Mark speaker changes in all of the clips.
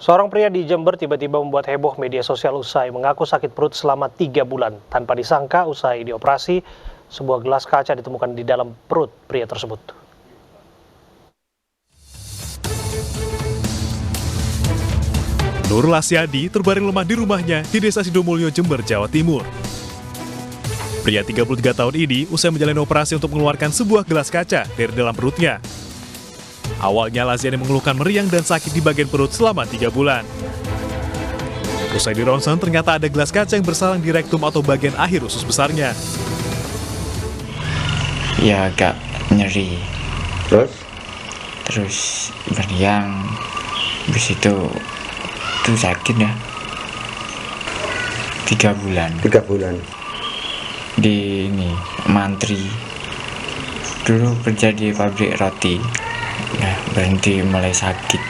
Speaker 1: Seorang pria di Jember tiba-tiba membuat heboh media sosial usai mengaku sakit perut selama 3 bulan. Tanpa disangka usai dioperasi, sebuah gelas kaca ditemukan di dalam perut pria tersebut.
Speaker 2: Nur Lasyadi terbaring lemah di rumahnya di Desa Sidomulyo, Jember, Jawa Timur. Pria 33 tahun ini usai menjalani operasi untuk mengeluarkan sebuah gelas kaca dari dalam perutnya. Awalnya Lasyadi mengeluhkan meriang dan sakit di bagian perut selama 3 bulan. Usai di ronsen ternyata ada gelas kaca yang bersarang di rektum atau bagian akhir usus besarnya.
Speaker 3: Ya agak nyeri, terus meriang, habis itu sakit ya. 3 bulan.
Speaker 4: 3 bulan.
Speaker 3: Di Mantri. Dulu kerja di pabrik roti. Nah, berhenti mulai sakit.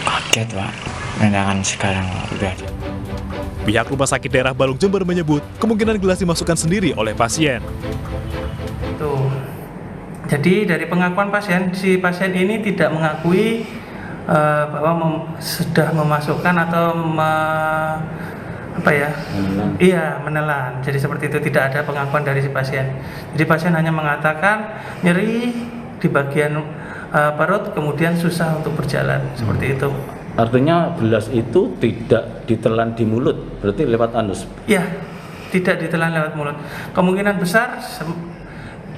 Speaker 3: Kaget, Pak. Menangan sekarang udah.
Speaker 2: Pihak Rumah Sakit Daerah Balung Jember menyebut kemungkinan gelas dimasukkan sendiri oleh pasien.
Speaker 5: Tuh. Jadi dari pengakuan pasien, si pasien ini tidak mengakui bahwa sudah memasukkan atau menelan. Jadi seperti itu, tidak ada pengakuan dari si pasien. Jadi pasien hanya mengatakan nyeri di bagian perut, kemudian susah untuk berjalan, seperti itu.
Speaker 6: Artinya gelas itu tidak ditelan di mulut, berarti lewat anus?
Speaker 5: Iya, tidak ditelan lewat mulut. Kemungkinan besar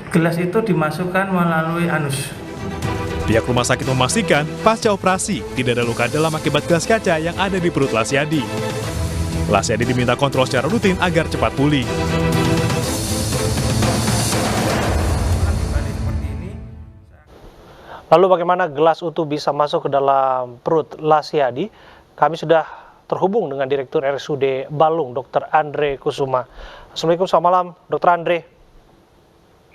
Speaker 5: gelas itu dimasukkan melalui anus.
Speaker 2: Pihak rumah sakit memastikan pasca operasi tidak ada luka dalam akibat gelas kaca yang ada di perut Lasyadi. Lasyadi diminta kontrol secara rutin agar cepat pulih.
Speaker 1: Lalu bagaimana gelas utuh bisa masuk ke dalam perut Lasyadi? Kami sudah terhubung dengan Direktur RSUD Balung, Dr. Andre Kusuma. Assalamualaikum, selamat malam, Dr. Andre.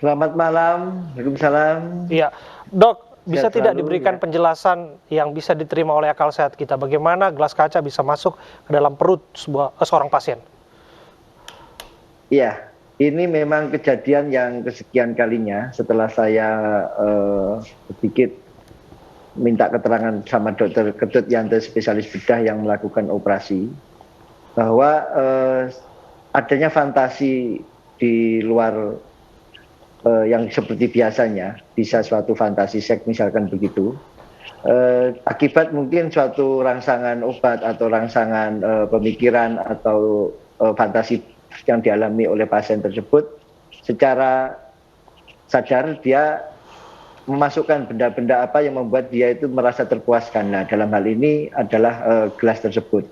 Speaker 4: Selamat malam, Waalaikumsalam.
Speaker 1: Iya, Dok, bisa tidak diberikan penjelasan yang bisa diterima oleh akal sehat kita? Bagaimana gelas kaca bisa masuk ke dalam perut seorang pasien?
Speaker 4: Iya, ini memang kejadian yang kesekian kalinya setelah saya sedikit minta keterangan sama Dr. Ketut Yanto, spesialis bedah yang melakukan operasi, bahwa adanya fantasi di luar yang seperti biasanya, bisa suatu fantasi seks misalkan begitu, akibat mungkin suatu rangsangan obat atau rangsangan pemikiran atau fantasi yang dialami oleh pasien tersebut, secara sadar dia memasukkan benda-benda apa yang membuat dia itu merasa terpuaskan. Nah, dalam hal ini adalah gelas tersebut.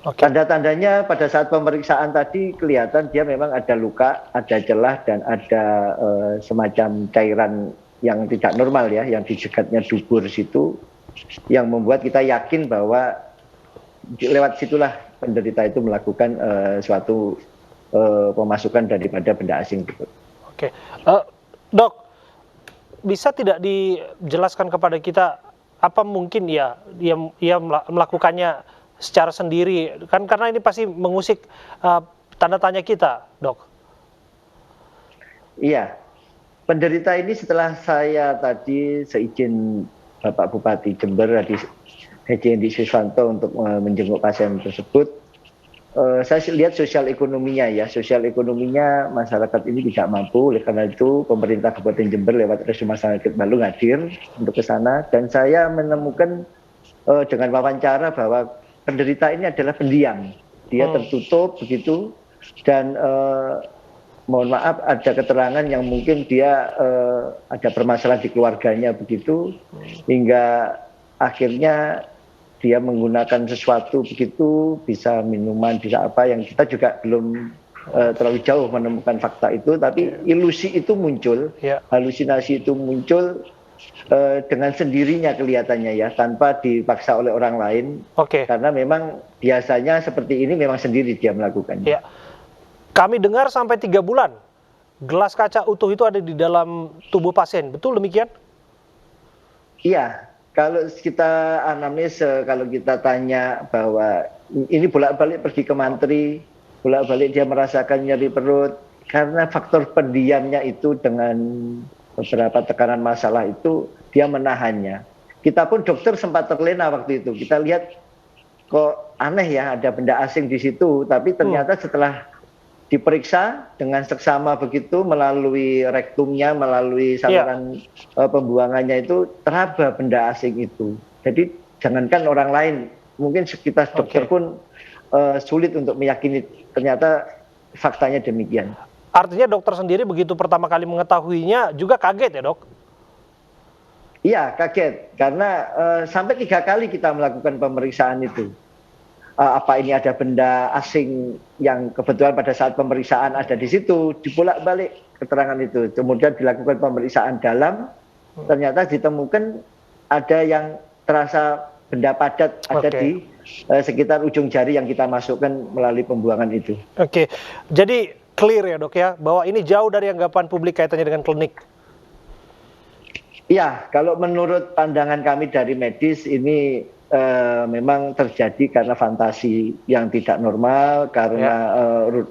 Speaker 4: Tanda-tandanya pada saat pemeriksaan tadi kelihatan dia memang ada luka, ada celah, dan ada semacam cairan yang tidak normal ya, yang dijegatnya dubur situ, yang membuat kita yakin bahwa lewat situlah penderita itu melakukan suatu pemasukan daripada benda asing.
Speaker 1: Oke, Dok, bisa tidak dijelaskan kepada kita apa mungkin ia melakukannya secara sendiri, kan karena ini pasti mengusik tanda tanya kita, Dok. Iya,
Speaker 4: penderita ini setelah saya tadi seizin Bapak Bupati Jember, Haji Hendi Susanto, untuk menjenguk pasien tersebut, saya lihat sosial ekonominya masyarakat ini tidak mampu. Oleh karena itu pemerintah Kabupaten Jember lewat Rumah Sakit Balung hadir untuk ke sana, dan saya menemukan dengan wawancara bahwa penderita ini adalah pendiam, dia tertutup begitu, dan mohon maaf ada keterangan yang mungkin dia ada permasalahan di keluarganya begitu, hingga akhirnya dia menggunakan sesuatu begitu, bisa minuman, bisa apa, yang kita juga belum terlalu jauh menemukan fakta itu, tapi ilusi itu muncul, halusinasi itu muncul dengan sendirinya kelihatannya ya, tanpa dipaksa oleh orang lain. Karena memang biasanya seperti ini memang sendiri dia melakukannya.
Speaker 1: Ya. Kami dengar sampai 3 bulan gelas kaca utuh itu ada di dalam tubuh pasien, betul demikian?
Speaker 4: Iya, kalau kita anamnes, kalau kita tanya bahwa ini bolak-balik pergi ke Mantri, bolak-balik dia merasakan nyeri perut, karena faktor pendiamnya itu dengan beberapa tekanan masalah itu dia menahannya. kita pun dokter sempat terlena waktu itu. Kita lihat kok aneh ya ada benda asing di situ, tapi ternyata setelah diperiksa dengan seksama begitu melalui rektumnya, melalui saluran pembuangannya itu teraba benda asing itu. Jadi jangankan orang lain, mungkin sekitar dokter pun sulit untuk meyakini ternyata faktanya demikian.
Speaker 1: Artinya dokter sendiri begitu pertama kali mengetahuinya juga kaget ya, Dok?
Speaker 4: Iya, kaget karena sampai 3 kali kita melakukan pemeriksaan itu. Apa ini ada benda asing yang kebetulan pada saat pemeriksaan ada di situ, dibolak-balik keterangan itu. Kemudian dilakukan pemeriksaan dalam, ternyata ditemukan ada yang terasa benda padat ada di sekitar ujung jari yang kita masukkan melalui pembuangan itu.
Speaker 1: Oke, jadi clear ya, Dok ya, bahwa ini jauh dari anggapan publik kaitannya dengan klinik.
Speaker 4: Iya, kalau menurut pandangan kami dari medis ini memang terjadi karena fantasi yang tidak normal, karena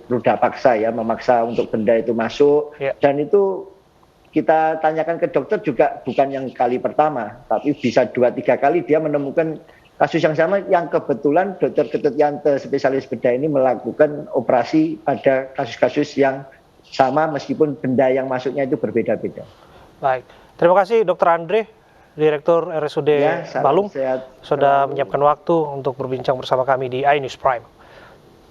Speaker 4: ruda paksa ya, memaksa untuk benda itu masuk, dan itu kita tanyakan ke dokter juga bukan yang kali pertama, tapi bisa 2-3 kali dia menemukan kasus yang sama yang kebetulan Dr. Ketut Yante, spesialis bedah ini melakukan operasi pada kasus-kasus yang sama meskipun benda yang masuknya itu berbeda-beda.
Speaker 1: Baik, terima kasih Dr. Andre, Direktur RSUD Balung, sudah menyiapkan waktu untuk berbincang bersama kami di iNews Prime.